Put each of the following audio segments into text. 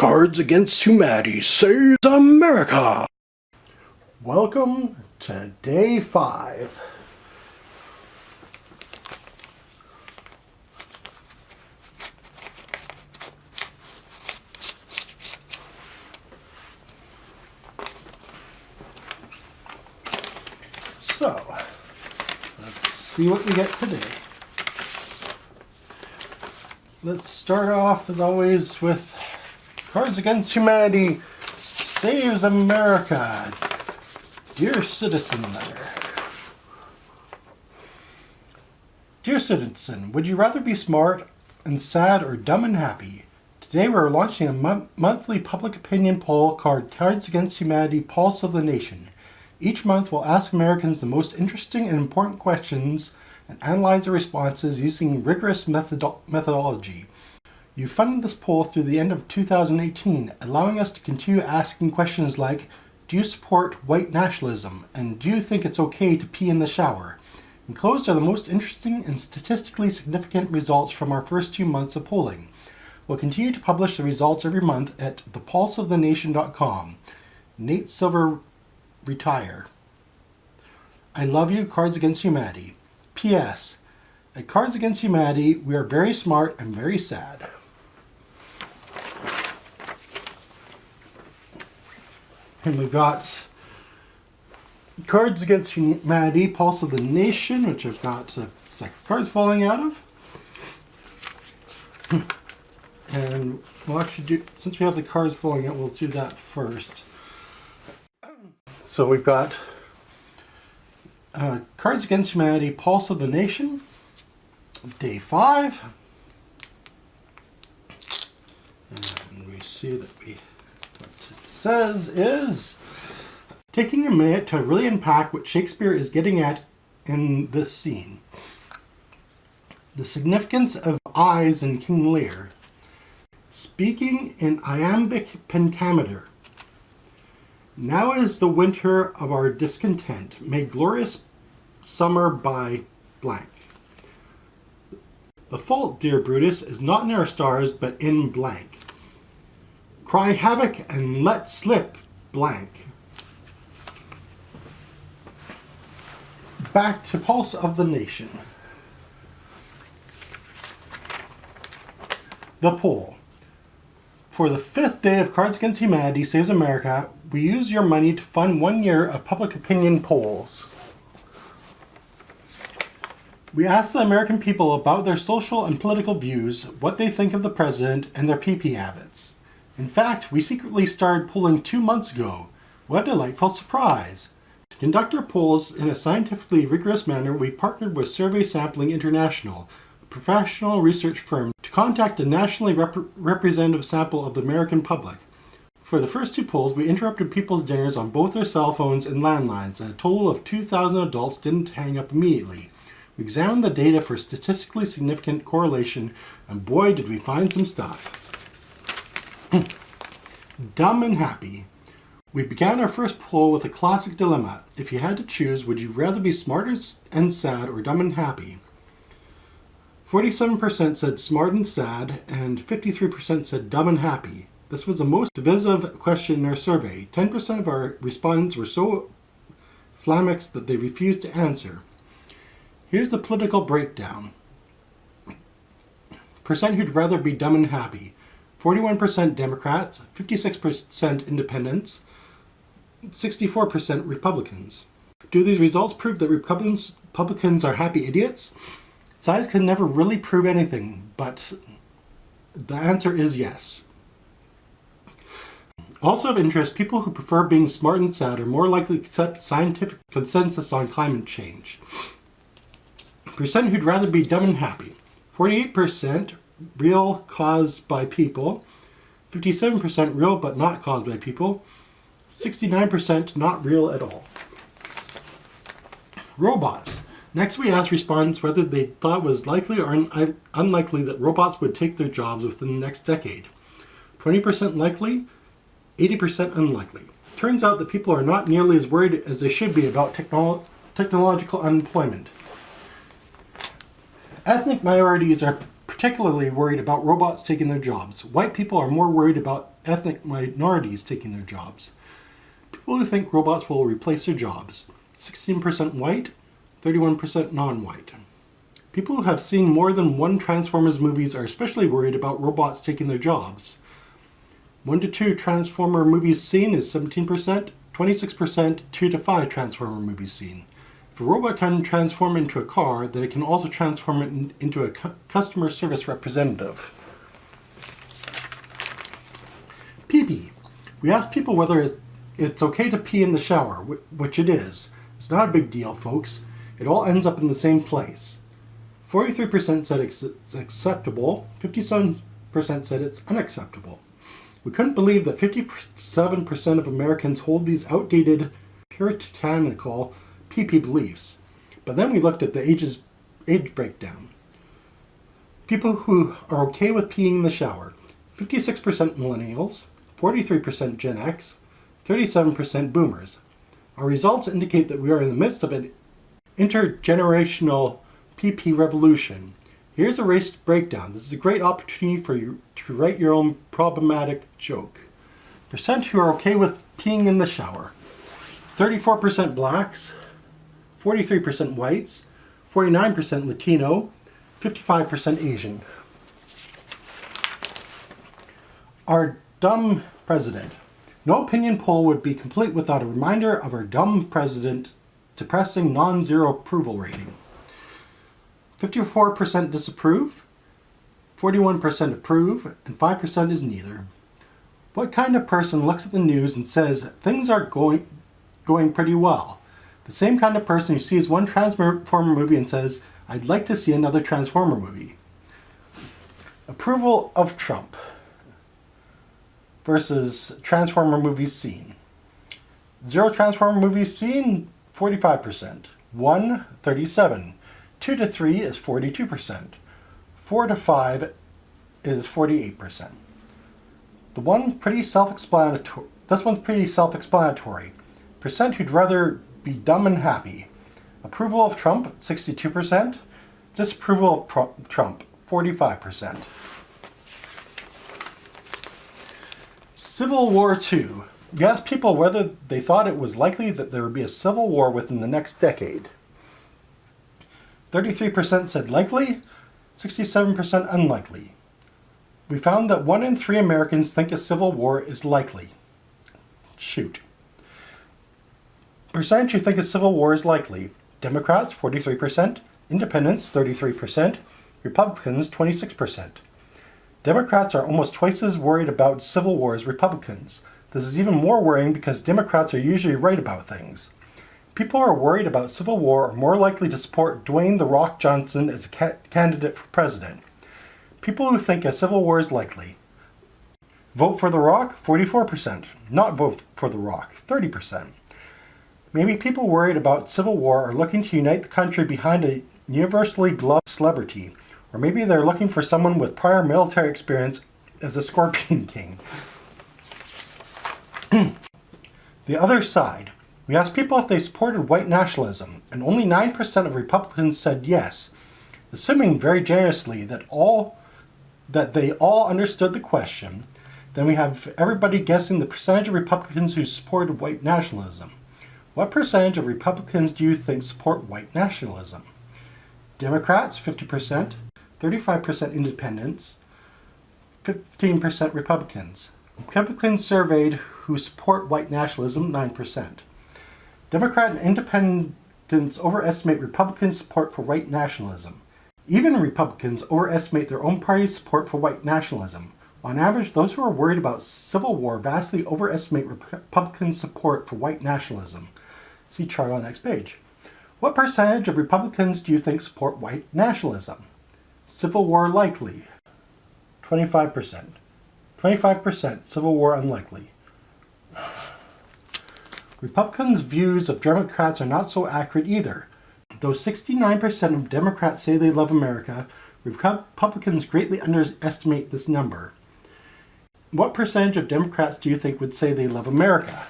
Cards Against Humanity Saves America! Welcome to Day 5. So, let's see what we get today. Let's start off, as always, with Cards Against Humanity Saves America. Dear Citizen letter. Dear Citizen, would you rather be smart and sad or dumb and happy? Today we're launching a monthly public opinion poll called Cards Against Humanity Pulse of the Nation. Each month we'll ask Americans the most interesting and important questions and analyze their responses using rigorous methodology. You funded this poll through the end of 2018, allowing us to continue asking questions like, do you support white nationalism? And do you think it's okay to pee in the shower? Enclosed are the most interesting and statistically significant results from our first 2 months of polling. We'll continue to publish the results every month at thepulseofthenation.com. Nate Silver, retire. I love you, Cards Against Humanity. P.S. At Cards Against Humanity, we are very smart and very sad. And we've got Cards Against Humanity, Pulse of the Nation, which I've got a stack of cards falling out of. And we'll actually do, since we have the cards falling out, we'll do that first. So we've got Cards Against Humanity, Pulse of the Nation, Day 5. And we see that what it says is, taking a minute to really unpack what Shakespeare is getting at in this scene. The significance of eyes in King Lear. Speaking in iambic pentameter. Now is the winter of our discontent, made glorious summer by blank. The fault, dear Brutus, is not in our stars, but in blank. Cry havoc and let slip blank. Back to Pulse of the Nation. The poll. For the 5th day of Cards Against Humanity Saves America, we use your money to fund 1 year of public opinion polls. We ask the American people about their social and political views, what they think of the president, and their pee-pee habits. In fact, we secretly started polling 2 months ago. What a delightful surprise! To conduct our polls in a scientifically rigorous manner, we partnered with Survey Sampling International, a professional research firm, to contact a nationally representative sample of the American public. For the first 2 polls, we interrupted people's dinners on both their cell phones and landlines, and a total of 2,000 adults didn't hang up immediately. We examined the data for statistically significant correlation, and boy did we find some stuff. Dumb and happy. We began our first poll with a classic dilemma. If you had to choose, would you rather be smart and sad or dumb and happy? 47% said smart and sad, and 53% said dumb and happy. This was the most divisive question in our survey. 10% of our respondents were so flummoxed that they refused to answer. Here's the political breakdown. Percent who'd rather be dumb and happy. 41% Democrats, 56% Independents, 64% Republicans. Do these results prove that Republicans are happy idiots? Science can never really prove anything, but the answer is yes. Also of interest, people who prefer being smart and sad are more likely to accept scientific consensus on climate change. Percent who'd rather be dumb and happy. 48% real caused by people, 57% real but not caused by people, 69% not real at all. Robots. Next we asked respondents whether they thought it was likely or unlikely that robots would take their jobs within the next decade. 20% likely, 80% unlikely. Turns out that people are not nearly as worried as they should be about technological unemployment. Ethnic minorities are particularly worried about robots taking their jobs. White people are more worried about ethnic minorities taking their jobs. People who think robots will replace their jobs. 16% white, 31% non-white. People who have seen more than one Transformers movies are especially worried about robots taking their jobs. 1 to 2 Transformer movies seen is 17%, 26% 2 to 5 Transformer movies seen. If a robot can transform into a car, then it can also transform into a customer service representative. Pee-pee. We asked people whether it's okay to pee in the shower, which it is. It's not a big deal, folks. It all ends up in the same place. 43% said it's acceptable, 57% said it's unacceptable. We couldn't believe that 57% of Americans hold these outdated, puritanical pee-pee beliefs. But then we looked at the age breakdown. People who are okay with peeing in the shower. 56% millennials, 43% Gen X, 37% boomers. Our results indicate that we are in the midst of an intergenerational pee-pee revolution. Here's a race breakdown. This is a great opportunity for you to write your own problematic joke. Percent who are okay with peeing in the shower. 34% blacks, 43% whites, 49% Latino, 55% Asian. Our dumb president. No opinion poll would be complete without a reminder of our dumb president depressing non-zero approval rating. 54% disapprove, 41% approve, and 5% is neither. What kind of person looks at the news and says things are going pretty well? The same kind of person who sees one Transformer movie and says, I'd like to see another Transformer movie. Approval of Trump versus Transformer movies seen. 0 Transformer movies seen, 45%. 1, 37. 2 to 3 is 42%. 4 to 5 is 48%. This one's pretty self-explanatory. Percent who'd rather be dumb and happy. Approval of Trump, 62%. Disapproval of Trump, 45%. Civil War II. You asked people whether they thought it was likely that there would be a civil war within the next decade. 33% said likely, 67% unlikely. We found that 1 in 3 Americans think a civil war is likely. Shoot. Percentage who think a civil war is likely. Democrats, 43%. Independents, 33%. Republicans, 26%. Democrats are almost twice as worried about civil war as Republicans. This is even more worrying because Democrats are usually right about things. People who are worried about civil war are more likely to support Dwayne "The Rock" Johnson as a candidate for president. People who think a civil war is likely. Vote for The Rock, 44%. Not vote for The Rock, 30%. Maybe people worried about civil war are looking to unite the country behind a universally beloved celebrity. Or maybe they're looking for someone with prior military experience as a Scorpion King. The other side. We asked people if they supported white nationalism, and only 9% of Republicans said yes, assuming very generously that they all understood the question. Then we have everybody guessing the percentage of Republicans who supported white nationalism. What percentage of Republicans do you think support white nationalism? Democrats, 50%, 35% independents, 15% Republicans. Republicans surveyed who support white nationalism, 9%. Democrat and independents overestimate Republican support for white nationalism. Even Republicans overestimate their own party's support for white nationalism. On average, those who are worried about civil war vastly overestimate Republican support for white nationalism. See chart on next page. What percentage of Republicans do you think support white nationalism? Civil war likely, 25%. 25% civil war unlikely. Republicans' views of Democrats are not so accurate either. Though 69% of Democrats say they love America, Republicans greatly underestimate this number. What percentage of Democrats do you think would say they love America?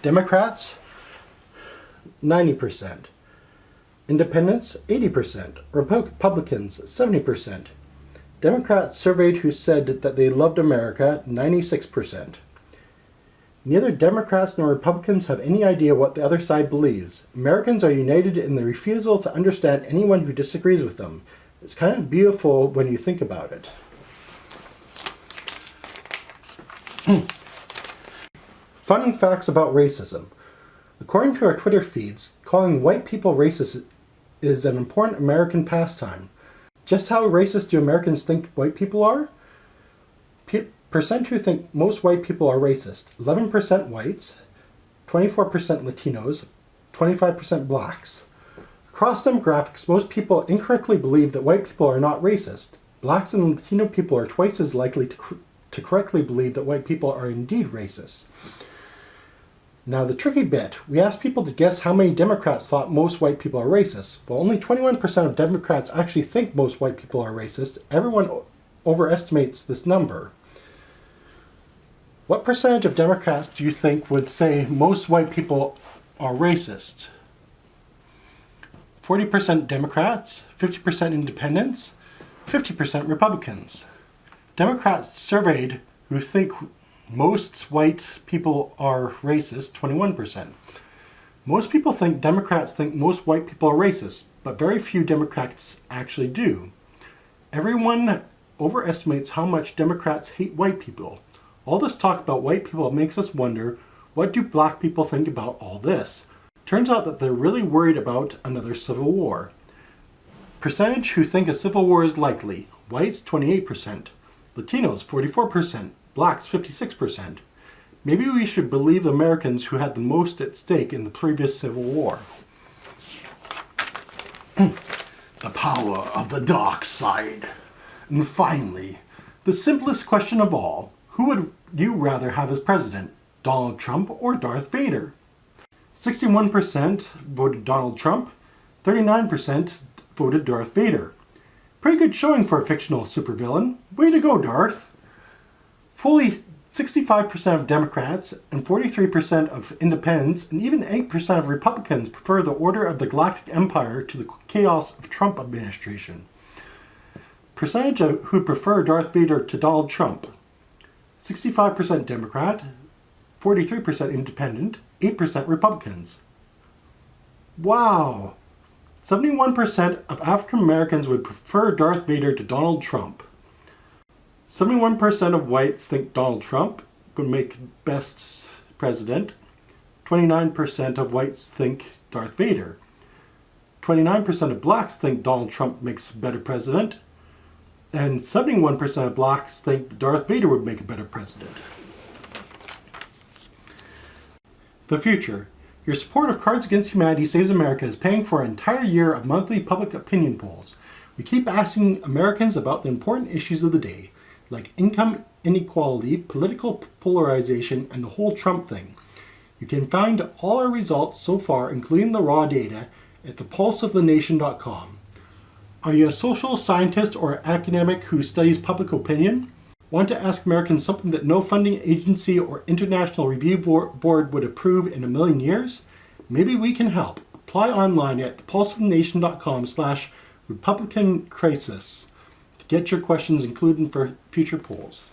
Democrats, 90%. Independents, 80%. Republicans, 70%. Democrats surveyed who said that they loved America, 96%. Neither Democrats nor Republicans have any idea what the other side believes. Americans are united in the refusal to understand anyone who disagrees with them. It's kind of beautiful when you think about it. Fun facts about racism. According to our Twitter feeds, calling white people racist is an important American pastime. Just how racist do Americans think white people are? Percent who think most white people are racist. 11% whites, 24% Latinos, 25% blacks. Across demographics, most people incorrectly believe that white people are not racist. Blacks and Latino people are twice as likely to correctly believe that white people are indeed racist. Now the tricky bit, we asked people to guess how many Democrats thought most white people are racist. Well, only 21% of Democrats actually think most white people are racist. Everyone overestimates this number. What percentage of Democrats do you think would say most white people are racist? 40% Democrats, 50% independents, 50% Republicans. Democrats surveyed who think most white people are racist, 21%. Most people think Democrats think most white people are racist, but very few Democrats actually do. Everyone overestimates how much Democrats hate white people. All this talk about white people makes us wonder, what do black people think about all this? Turns out that they're really worried about another civil war. Percentage who think a civil war is likely. Whites, 28%. Latinos, 44%. Blacks, 56%. Maybe we should believe Americans who had the most at stake in the previous civil war. The power of the dark side. And finally, the simplest question of all. Who would you rather have as president, Donald Trump or Darth Vader? 61% voted Donald Trump, 39% voted Darth Vader. Pretty good showing for a fictional supervillain. Way to go, Darth! Fully 65% of Democrats and 43% of independents and even 8% of Republicans prefer the order of the Galactic Empire to the chaos of Trump administration. Percentage of who prefer Darth Vader to Donald Trump. 65% Democrat, 43% independent, 8% Republicans. Wow! 71% of African Americans would prefer Darth Vader to Donald Trump. 71% of whites think Donald Trump would make best president. 29% of whites think Darth Vader. 29% of blacks think Donald Trump makes a better president. And 71% of blacks think that Darth Vader would make a better president. The future. Your support of Cards Against Humanity Saves America is paying for an entire year of monthly public opinion polls. We keep asking Americans about the important issues of the day, like income inequality, political polarization, and the whole Trump thing. You can find all our results so far, including the raw data, at thepulseofthenation.com. Are you a social scientist or academic who studies public opinion? Want to ask Americans something that no funding agency or international review board would approve in a million years? Maybe we can help. Apply online at thepulseofthenation.com/Republican Crisis to get your questions included for future polls.